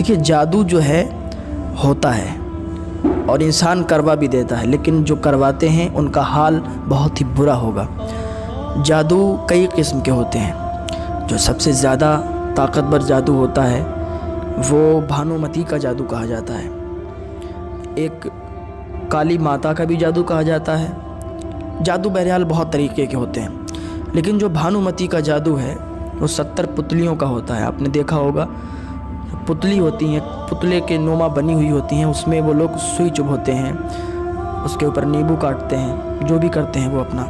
देखिए जादू जो है होता है और इंसान करवा भी देता है, लेकिन जो करवाते हैं उनका हाल बहुत ही बुरा होगा। जादू कई किस्म के होते हैं। जो सबसे ज़्यादा ताकतवर जादू होता है वो भानुमती का जादू कहा जाता है। एक काली माता का भी जादू कहा जाता है। जादू बहरहाल बहुत तरीके के होते हैं, लेकिन जो भानुमती का जादू है वो 70 पुतलियों का होता है। आपने देखा होगा पुतली होती हैं, पुतले के नुमा बनी हुई होती हैं, उसमें वो लोग सुई चुभोते हैं, उसके ऊपर नींबू काटते हैं, जो भी करते हैं वो अपना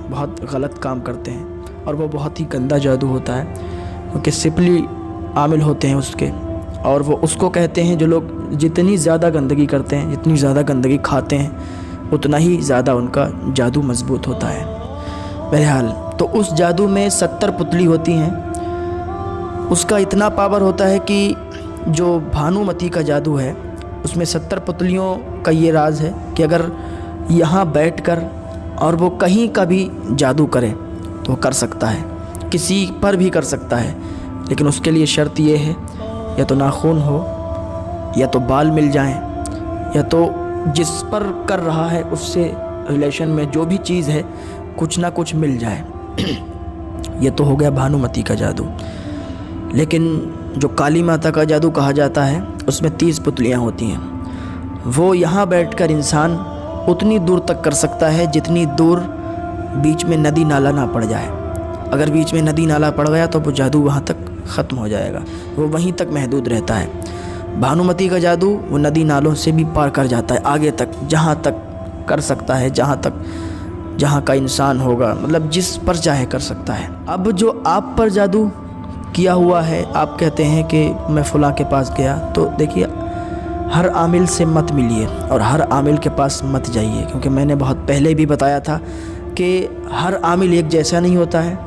बहुत गलत काम करते हैं और वो बहुत ही गंदा जादू होता है, क्योंकि सिपली आमिल होते हैं उसके। और वो उसको कहते हैं जो लोग जितनी ज़्यादा गंदगी करते हैं, जितनी ज़्यादा गंदगी खाते हैं, उतना ही ज़्यादा उनका जादू मजबूत होता है। बहरहाल तो उस जादू में 70 पुतली होती हैं। उसका इतना पावर होता है कि जो भानुमती का जादू है उसमें 70 पुतलियों का ये राज है कि अगर यहाँ बैठकर और वो कहीं का भी जादू करे तो कर सकता है, किसी पर भी कर सकता है, लेकिन उसके लिए शर्त ये है या तो नाखून हो, या तो बाल मिल जाएं, या तो जिस पर कर रहा है उससे रिलेशन में जो भी चीज़ है कुछ ना कुछ मिल जाए। ये तो हो गया भानुमती का जादू। लेकिन जो काली माता का जादू कहा जाता है उसमें 30 पुतलियाँ होती हैं। वो यहाँ बैठकर इंसान उतनी दूर तक कर सकता है जितनी दूर बीच में नदी नाला ना पड़ जाए। अगर बीच में नदी नाला पड़ गया तो वो जादू वहाँ तक ख़त्म हो जाएगा, वो वहीं तक महदूद रहता है। भानुमती का जादू वो नदी नालों से भी पार कर जाता है, आगे तक जहाँ तक कर सकता है, जहाँ का इंसान होगा, मतलब जिस पर चाहे कर सकता है। अब जो आप पर जादू किया हुआ है, आप कहते हैं कि मैं फ़लाँ के पास गया, तो देखिए हर आमिल से मत मिलिए और हर आमिल के पास मत जाइए, क्योंकि मैंने बहुत पहले भी बताया था कि हर आमिल एक जैसा नहीं होता है।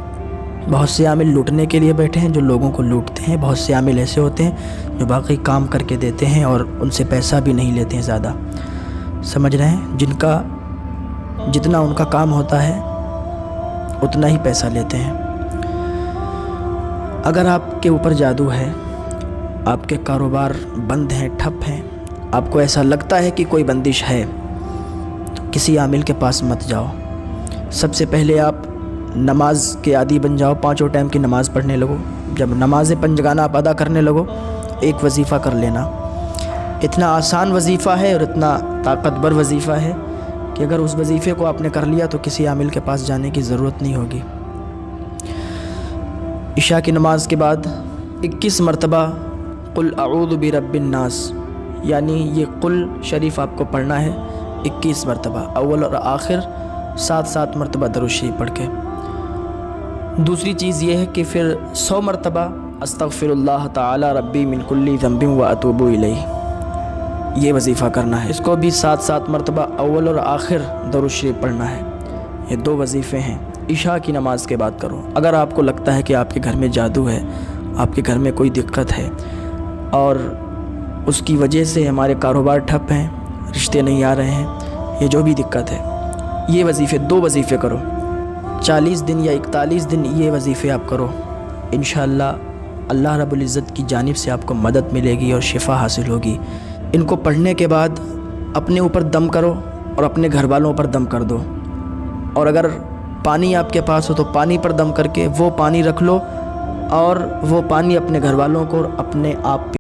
बहुत से आमिल लूटने के लिए बैठे हैं जो लोगों को लूटते हैं, बहुत से आमिल ऐसे होते हैं जो बाकी काम करके देते हैं और उनसे पैसा भी नहीं लेते हैं ज़्यादा, समझ रहे हैं, जिनका जितना उनका काम होता है उतना ही पैसा लेते हैं। अगर आपके ऊपर जादू है, आपके कारोबार बंद हैं, ठप हैं, आपको ऐसा लगता है कि कोई बंदिश है, तो किसी आमिल के पास मत जाओ। सबसे पहले आप नमाज के आदी बन जाओ, 5 टाइम की नमाज़ पढ़ने लगो। जब नमाज़ पंजगाना आप अदा करने लगो, एक वजीफ़ा कर लेना। इतना आसान वजीफ़ा है और इतना ताकतवर वजीफ़ा है कि अगर उस वजीफ़े को आपने कर लिया तो किसी आमिल के पास जाने की ज़रूरत नहीं होगी। इशा की नमाज के बाद 21 मरतबा कुल अऊज़ु बिरब्बिन नास, यानी ये कुल शरीफ आपको पढ़ना है 21 मरतबा, अव्वल और आखिर 7-7 मरतबा दरूद शरीफ पढ़ के। दूसरी चीज़ ये है कि फिर 100 मरतबा अस्तग़फिरुल्लाह ताला रब्बी मिन कुल्ली ज़ंबिन व अतूबु इलैह, ये वजीफ़ा करना है। इसको भी 7-7 मरतबा अव्वल और आखिर दरूद शरीफ पढ़ना है। ये 2 वजीफ़े हैं इशा की नमाज के बाद करो। अगर आपको लगता है कि आपके घर में जादू है, आपके घर में कोई दिक्कत है और उसकी वजह से हमारे कारोबार ठप हैं, रिश्ते नहीं आ रहे हैं, ये जो भी दिक्कत है, ये वजीफ़े 2 वजीफ़े करो। 40 दिन या 41 दिन ये वजीफ़े आप करो। इंशाअल्लाह अल्लाह रब्बुल इज़्ज़त की जानिब से आपको मदद मिलेगी और शिफा हासिल होगी। इनको पढ़ने के बाद अपने ऊपर दम करो और अपने घर वालों पर दम कर दो, और अगर पानी आपके पास हो तो पानी पर दम करके वो पानी रख लो और वो पानी अपने घर वालों को और अपने आप